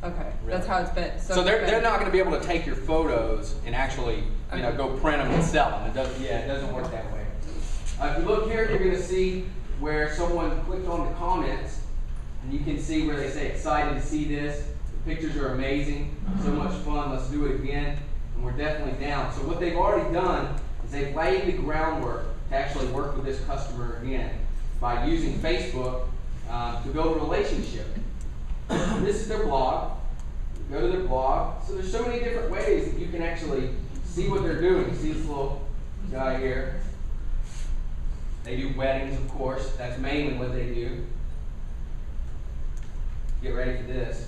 Okay, Really. that's how it's been. So they're not going to be able to take your photos and actually, you know, go print them and sell them. It doesn't work that way. If you look here, you're going to see where someone clicked on the comments, and you can see where they say excited to see this. The pictures are amazing, so much fun. Let's do it again, and we're definitely down. So what they've already done is they've laid the groundwork to actually work with this customer again by using Facebook to build a relationship. This is their blog. You go to their blog. So there's so many different ways that you can actually see what they're doing. You see this little guy here. They do weddings, of course. That's mainly what they do. Get ready for this.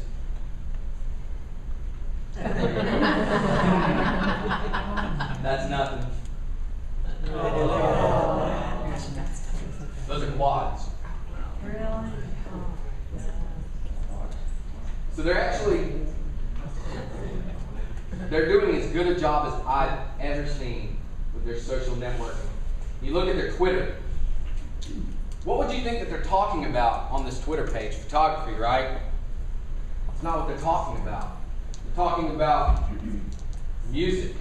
That's nothing. Those are quads. Really? So they're doing as good a job as I've ever seen with their social networking. You look at their Twitter. What would you think that they're talking about on this Twitter page? Photography, right? It's not what they're talking about. They're talking about music.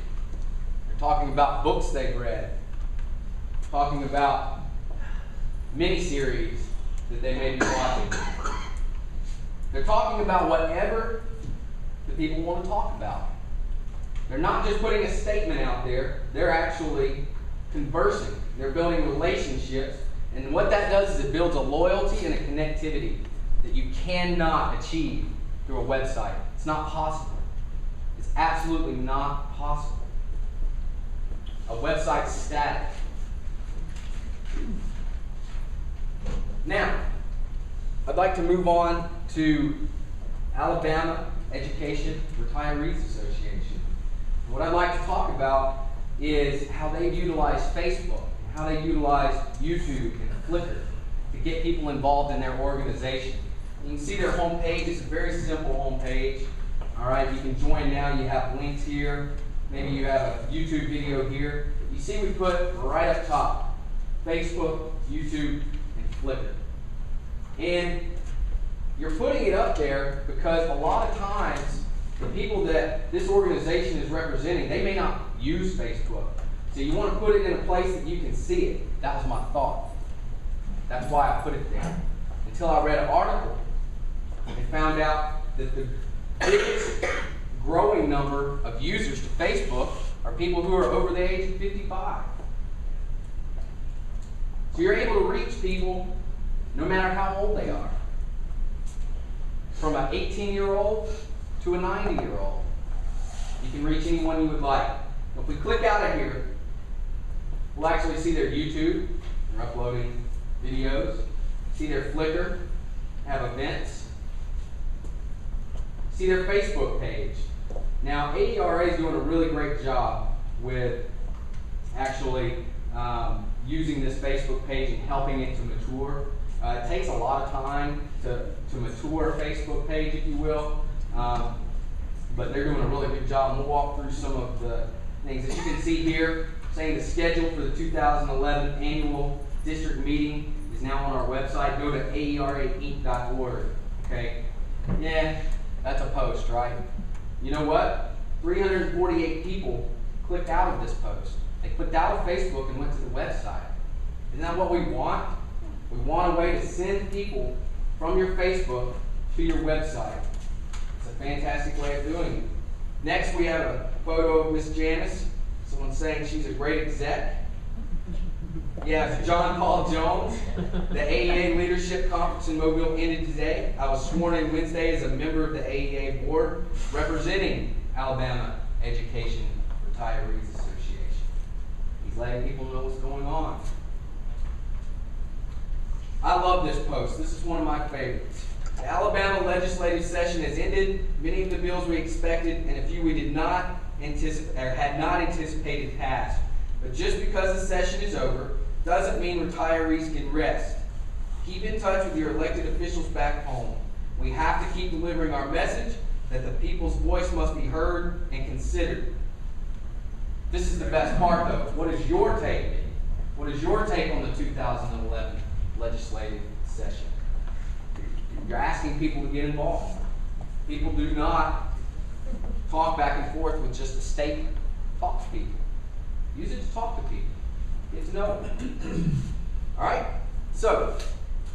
They're talking about books they've read. They're talking about miniseries that they may be watching. They're talking about whatever the people want to talk about. They're not just putting a statement out there. They're actually conversing. They're building relationships. And what that does is it builds a loyalty and a connectivity that you cannot achieve through a website. It's not possible. It's absolutely not possible. A website's static. Now, I'd like to move on to Alabama Education Retirees Association. What I'd like to talk about is how they utilize Facebook, and how they utilize YouTube and Flickr to get people involved in their organization. You can see their homepage. It's a very simple homepage. All right, you can join now. You have links here. Maybe you have a YouTube video here. You see we put right up top, Facebook, YouTube, and Flickr. And you're putting it up there because a lot of times the people that this organization is representing, they may not use Facebook. So you want to put it in a place that you can see it. That was my thought. That's why I put it there. Until I read an article and found out that the biggest growing number of users to Facebook are people who are over the age of 55. So you're able to reach people no matter how old they are. From an 18-year-old to a 90-year-old. You can reach anyone you would like. If we click out of here, we'll actually see their YouTube. They're uploading videos. See their Flickr, have events. See their Facebook page. Now, AERA is doing a really great job with actually using this Facebook page and helping it to mature. It takes a lot of time to mature a Facebook page, if you will, but they're doing a really good job. And we'll walk through some of the things that you can see here, saying the schedule for the 2011 annual district meeting is now on our website. Go to aerainc.org. Okay? Yeah, that's a post, right? You know what? 348 people clicked out of this post. They clicked out of Facebook and went to the website. Isn't that what we want? We want a way to send people from your Facebook to your website. It's a fantastic way of doing it. Next, we have a photo of Miss Janice. Someone saying she's a great exec. Yeah, John Paul Jones. The AEA Leadership Conference in Mobile ended today. I was sworn in Wednesday as a member of the AEA board representing Alabama Education Retirees Association. He's letting people know what's going on. I love this post. This is one of my favorites. The Alabama legislative session has ended. Many of the bills we expected and a few we did not anticipate or had not anticipated passed. But just because the session is over doesn't mean retirees can rest. Keep in touch with your elected officials back home. We have to keep delivering our message that the people's voice must be heard and considered. This is the best part, though. What is your take? What is your take on the 2011 legislative session? You're asking people to get involved. People do not talk back and forth with just a statement. Talk to people. Use it to talk to people. Get to know them. All right? So,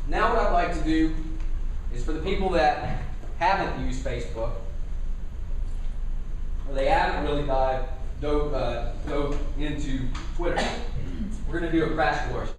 now what I'd like to do is for the people that haven't used Facebook, or they haven't really dove into Twitter, we're going to do a crash course.